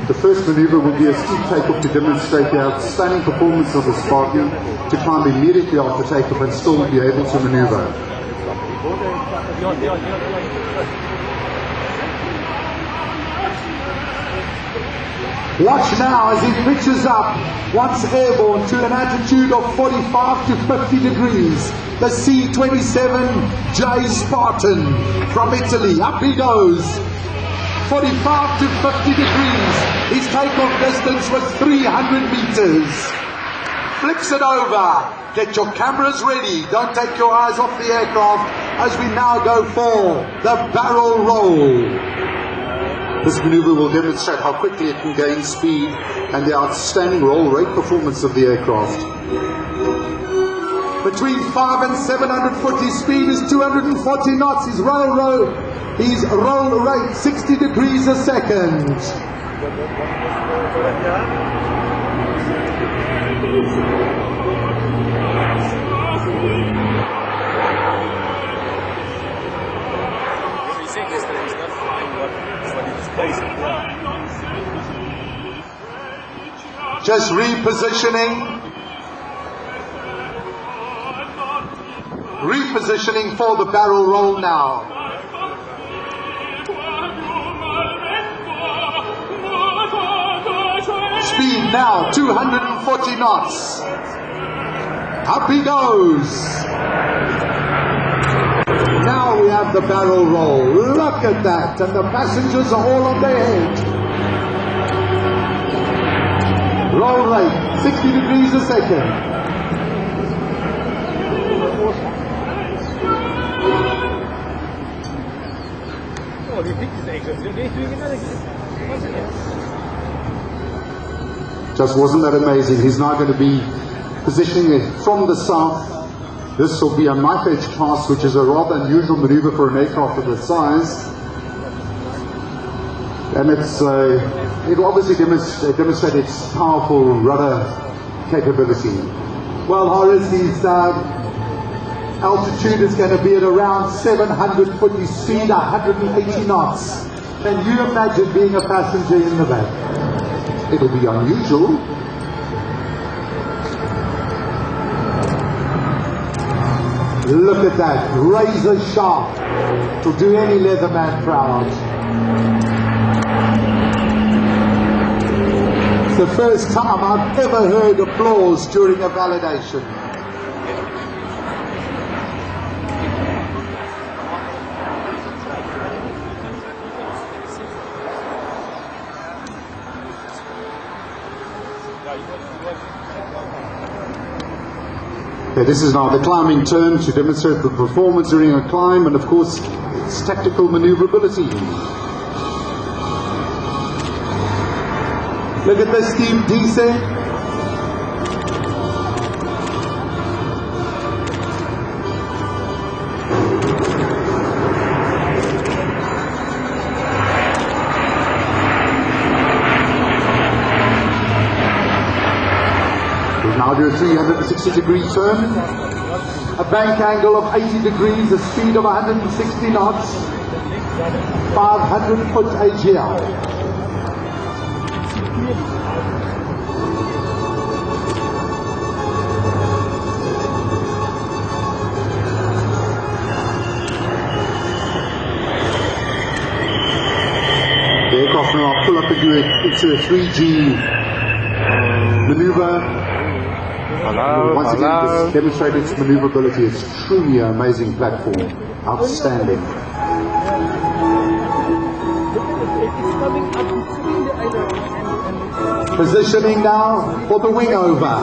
The first maneuver will be a steep takeoff to demonstrate the outstanding performance of the Spartan to climb immediately after takeoff and still be able to maneuver. Watch now as he pitches up, once airborne, to an altitude of 45 to 50 degrees. The C27J Spartan from Italy. Up he goes. 45 to 50 degrees. His takeoff distance was 300 meters. Flicks it over. Get your cameras ready. Don't take your eyes off the aircraft as we now go for the barrel roll. This maneuver will demonstrate how quickly it can gain speed and the outstanding roll rate performance of the aircraft. Between 500 and 700 foot, his speed is 240 knots. His roll rate 60 degrees a second. Just repositioning for the barrel roll now. Speed now 240 knots. Up he goes. Now we have the barrel roll. Look at that, and the passengers are all on their head. Roll rate 60 degrees a second. Just wasn't that amazing? He's now going to be positioning it from the south. This will be a knife edge pass, which is a rather unusual maneuver for an aircraft of this size. And it will obviously demonstrate its powerful rudder capability. Well, Horace, his altitude is going to be at around 700 foot, his speed 180 knots. Can you imagine being a passenger in the back? It'll be unusual. Look at that, razor sharp. It'll do any leatherman proud. It's the first time I've ever heard applause during a validation. Okay, this is now the climbing turn to demonstrate the performance during a climb and of course its tactical maneuverability. Look at the steep descent. Now do a 360 degree turn, a bank angle of 80 degrees, a speed of 160 knots, 500 foot AGL. The aircraft now pull up into a 3G maneuver. Once again, this demonstrated its maneuverability. It's truly an amazing platform. Outstanding. Positioning now for the wing over.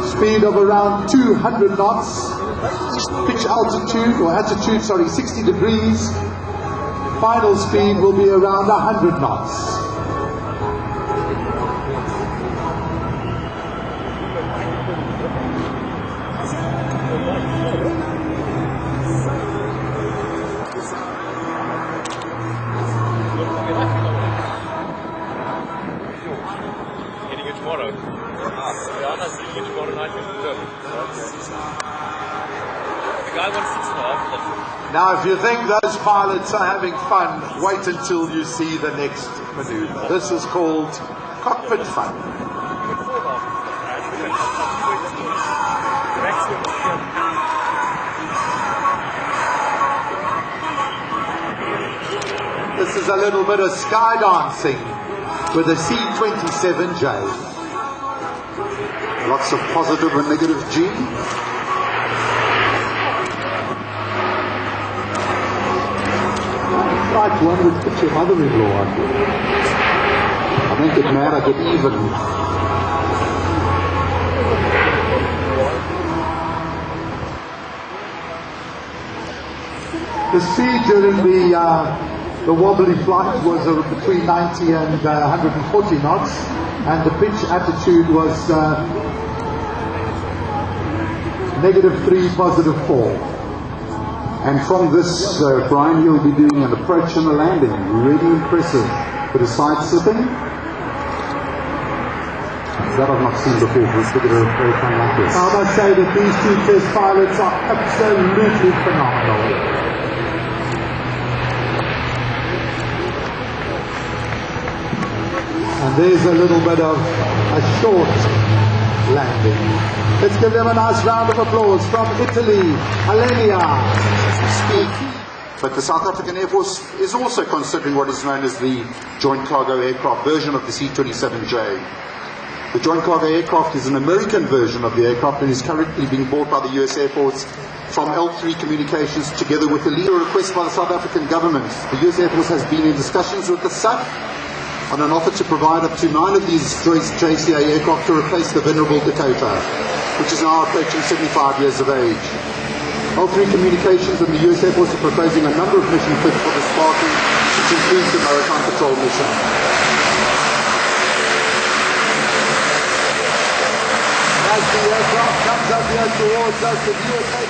Speed of around 200 knots. Pitch altitude, 60 degrees. Final speed will be around 100 knots. Tomorrow. Yeah, that's really tomorrow night. The guy wants 6.5. Now, if you think those pilots are having fun, wait until you see the next maneuver. This is called cockpit fun. This is a little bit of sky dancing with a C27J. Lots of positive and negative G. Like one would put your mother-in-law on. I think it mad I get even. The speed during the wobbly flight was between 90 and 140 knots, and the pitch attitude was -3, +4. And from this, Brian, you'll be doing an approach and a landing. Really impressive. Bit of side slipping. That I've not seen before. Let's look at a very fun like this. I must say that these two test pilots are absolutely phenomenal. And there's a little bit of a short landing. Let's give them a nice round of applause from Italy, Alenia. But the South African Air Force is also considering what is known as the Joint Cargo Aircraft version of the C27J. The Joint Cargo Aircraft is an American version of the aircraft and is currently being bought by the US Air Force from L3 Communications together with a legal request by the South African government. The US Air Force has been in discussions with the SAF on an offer to provide up to 9 of these JCA aircraft to replace the venerable Dakota, which is now approaching 75 years of age. L3 Communications and the US Air Force are proposing a number of mission fits for the Spartan, which includes the maritime patrol mission. As the aircraft comes up here towards us, the USA